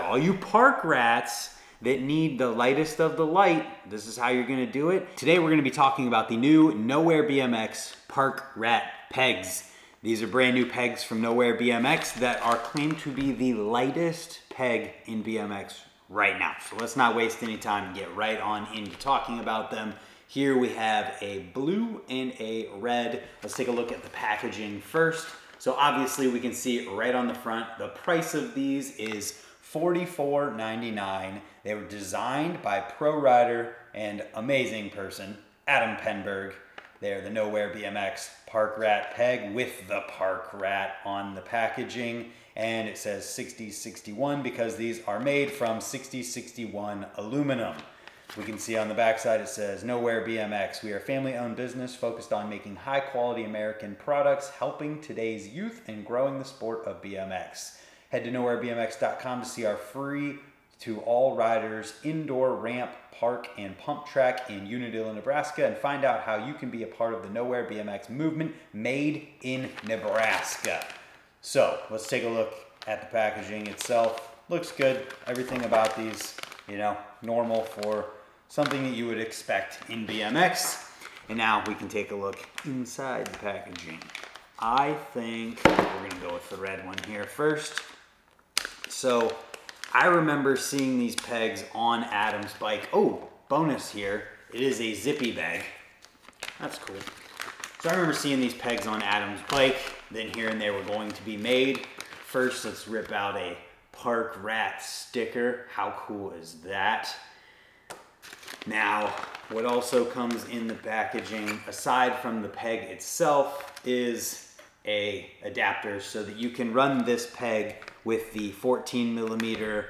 All you park rats that need the lightest of the light, this is how you're gonna do it. Today we're gonna be talking about the new Nowear BMX Park Rat Pegs. These are brand new pegs from Nowear BMX that are claimed to be the lightest peg in BMX right now. So let's not waste any time and get right on into talking about them. Here we have a blue and a red. Let's take a look at the packaging first. So obviously we can see right on the front, the price of these is $44.99. They were designed by pro rider and amazing person, Adam Penberg. They're the Nowear BMX Park Rat Peg with the Park Rat on the packaging. And it says 6061 because these are made from 6061 aluminum. We can see on the backside it says Nowear BMX. We are a family-owned business focused on making high-quality American products, helping today's youth and growing the sport of BMX. Head to NowearBMX.com to see our free to all riders indoor ramp, park, and pump track in Unadilla, Nebraska, and find out how you can be a part of the Nowear BMX movement made in Nebraska. So let's take a look at the packaging itself. Looks good. Everything about these, you know, normal for something that you would expect in BMX. And now we can take a look inside the packaging. I think we're gonna go with the red one here first. So I remember seeing these pegs on Adam's bike. Oh, bonus here, it is a zippy bag. That's cool. So I remember seeing these pegs on Adam's bike, then hearing they were going to be made. First, let's rip out a Park Rat sticker. How cool is that? Now, what also comes in the packaging, aside from the peg itself, is a adapter so that you can run this peg with the 14mm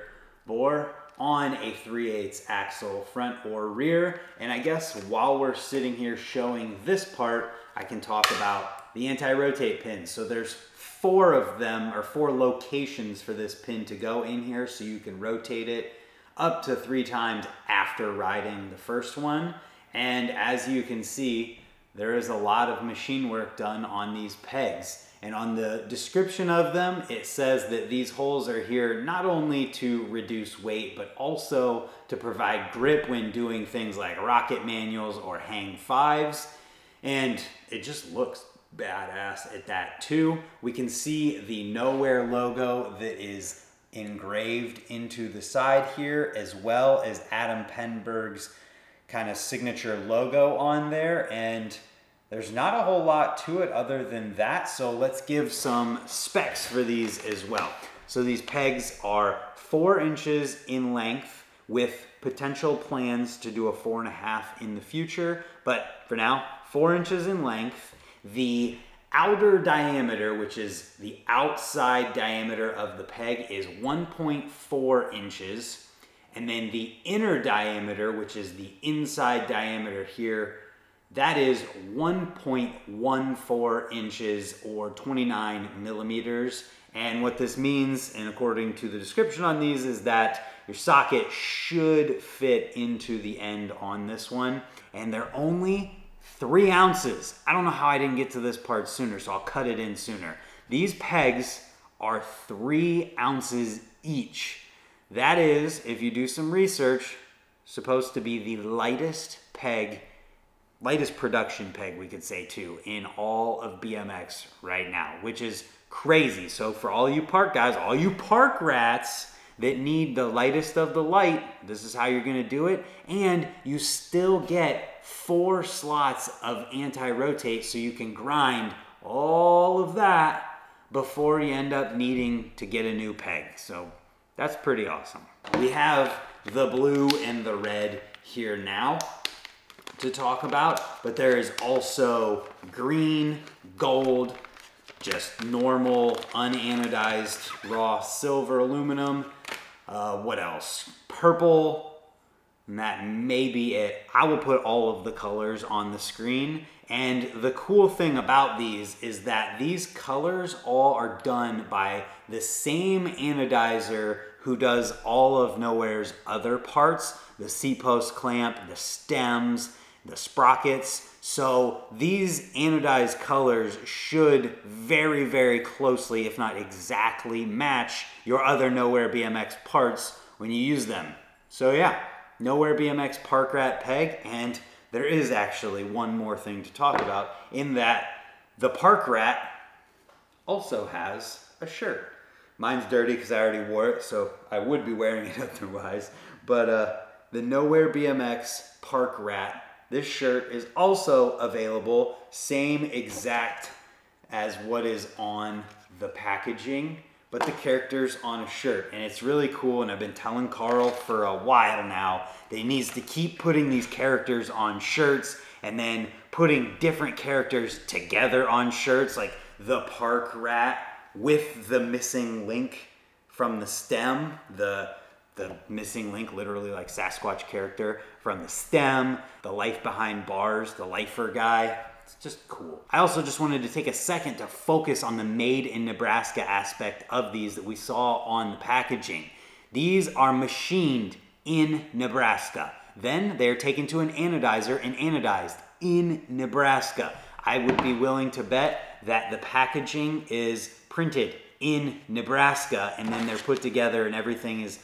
bore on a 3/8 axle front or rear. And I guess while we're sitting here showing this part, I can talk about the anti-rotate pins. So there's 4 of them, or 4 locations for this pin to go in here, so you can rotate it up to 3 times after riding the first one. And as you can see, there is a lot of machine work done on these pegs. And on the description of them, it says that these holes are here not only to reduce weight, but also to provide grip when doing things like rocket manuals or hang 5s. And it just looks badass at that too. We can see the Nowear logo that is engraved into the side here, as well as Adam Penberg's kind of signature logo on there. And there's not a whole lot to it other than that, so let's give some specs for these as well. So these pegs are 4 inches in length with potential plans to do a 4.5 in the future, but for now, 4 inches in length. The outer diameter, which is the outside diameter of the peg, is 1.4 inches, and then the inner diameter, which is the inside diameter here, that is 1.14 inches or 29 millimeters. And what this means, and according to the description on these, is that your socket should fit into the end on this one. And they're only 3 ounces. I don't know how I didn't get to this part sooner, so I'll cut it in sooner. These pegs are 3 ounces each. That is, if you do some research, supposed to be the lightest peg, lightest production peg, we could say too, in all of BMX right now, which is crazy. So for all you park guys, all you park rats that need the lightest of the light, this is how you're gonna do it. And you still get 4 slots of anti-rotate, so you can grind all of that before you end up needing to get a new peg. So that's pretty awesome. We have the blue and the red here now to talk about, but there is also green, gold, just normal unanodized raw silver aluminum. What else? Purple, and that may be it. I will put all of the colors on the screen. And the cool thing about these is that these colors all are done by the same anodizer who does all of Nowear's other parts, the seat post clamp, the stems, the sprockets. So these anodized colors should very, very closely, if not exactly, match your other Nowear BMX parts when you use them. So yeah, Nowear BMX Park Rat Peg, and there is actually one more thing to talk about in that the Park Rat also has a shirt. Mine's dirty because I already wore it, so I would be wearing it otherwise. But the Nowear BMX Park Rat, this shirt is also available, same exact as what is on the packaging, but the character's on a shirt. And it's really cool, and I've been telling Carl for a while now that he needs to keep putting these characters on shirts and then putting different characters together on shirts, like the Park Rat with the missing link from the stem, the missing link, literally like Sasquatch character from the stem, the life behind bars, the lifer guy. It's just cool. I also just wanted to take a second to focus on the made in Nebraska aspect of these that we saw on the packaging. These are machined in Nebraska. Then they're taken to an anodizer and anodized in Nebraska. I would be willing to bet that the packaging is printed in Nebraska, and then they're put together and everything is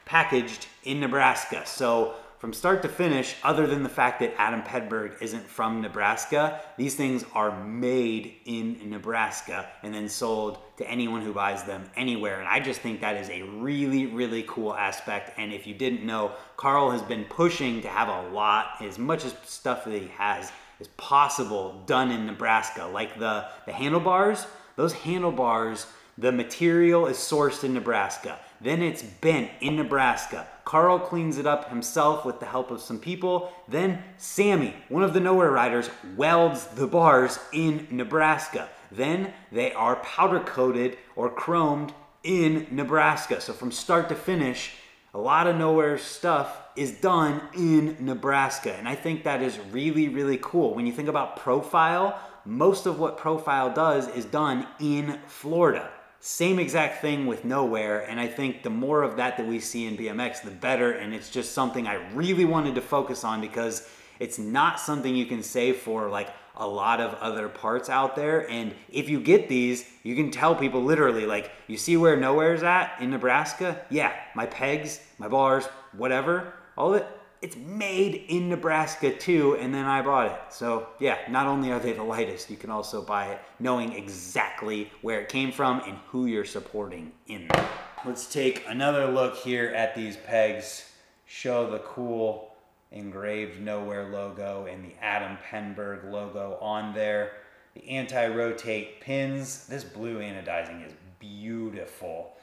packaged in Nebraska. So from start to finish, other than the fact that Adam Penberg isn't from Nebraska, these things are made in Nebraska and then sold to anyone who buys them anywhere. And I just think that is a really, really cool aspect. And if you didn't know, Carl has been pushing to have a lot, as much as stuff that he has is possible, done in Nebraska. Like the handlebars, those handlebars, the material is sourced in Nebraska. Then it's bent in Nebraska. Carl cleans it up himself with the help of some people. Then Sammy, one of the Nowear riders, welds the bars in Nebraska. Then they are powder coated or chromed in Nebraska. So from start to finish, a lot of Nowear stuff is done in Nebraska. And I think that is really, really cool. When you think about profile, most of what profile does is done in Florida. Same exact thing with Nowear, and I think the more of that we see in BMX, the better, and it's just something I really wanted to focus on because it's not something you can say for like a lot of other parts out there. And if you get these, you can tell people literally, like, you see where Nowear's at in Nebraska? Yeah, my pegs, my bars, whatever, all of it, it's made in Nebraska too, and then I bought it. So yeah, not only are they the lightest, you can also buy it knowing exactly where it came from and who you're supporting in them. Let's take another look here at these pegs, show the cool engraved Nowear logo and the Adam Penberg logo on there. The anti-rotate pins, this blue anodizing is beautiful.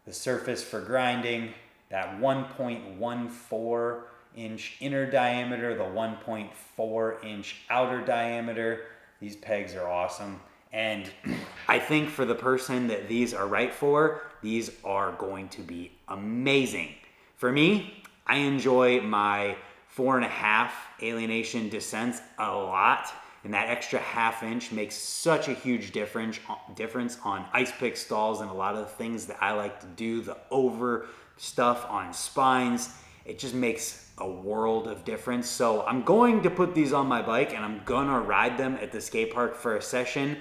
The surface for grinding, that 1.14 inch inner diameter, the 1.4 inch outer diameter. These pegs are awesome. And I think for the person that these are right for, these are going to be amazing. For me, I enjoy my 4.5 alienation descents a lot. And that extra ½ inch makes such a huge difference on ice pick stalls and a lot of the things that I like to do, the over stuff on spines. It just makes a world of difference. So I'm going to put these on my bike and I'm gonna ride them at the skate park for a session,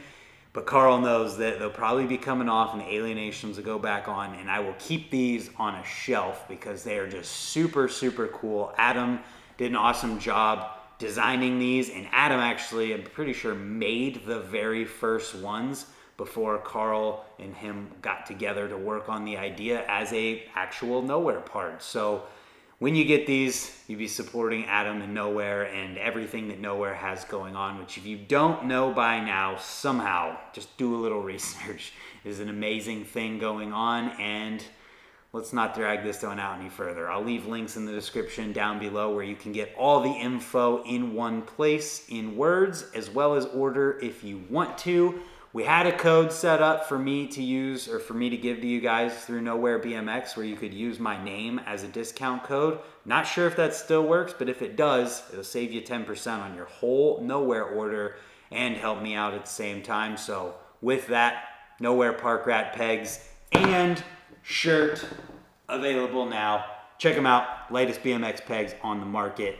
but Carl knows that they'll probably be coming off and the alienations will go back on, and I will keep these on a shelf because they are just super, super cool. Adam did an awesome job designing these, and Adam actually, I'm pretty sure, made the very first ones before Carl and him got together to work on the idea as a actual Nowear part. So when you get these, you'll be supporting Adam and Nowear and everything that Nowear has going on, which if you don't know by now, somehow, just do a little research. There's an amazing thing going on, and let's not drag this one out any further. I'll leave links in the description down below where you can get all the info in one place in words, as well as order if you want to. We had a code set up for me to use, or for me to give to you guys through Nowear BMX, where you could use my name as a discount code. Not sure if that still works, but if it does, it'll save you 10% on your whole Nowear order and help me out at the same time. So with that, Nowear Park Rat pegs and shirt available now. Check them out. Lightest BMX pegs on the market.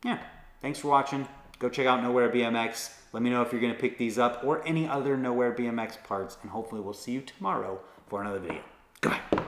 Yeah, Thanks for watching. Go check out Nowear BMX. Let me know if you're going to pick these up or any other Nowear BMX parts, and hopefully we'll see you tomorrow for another video. Goodbye.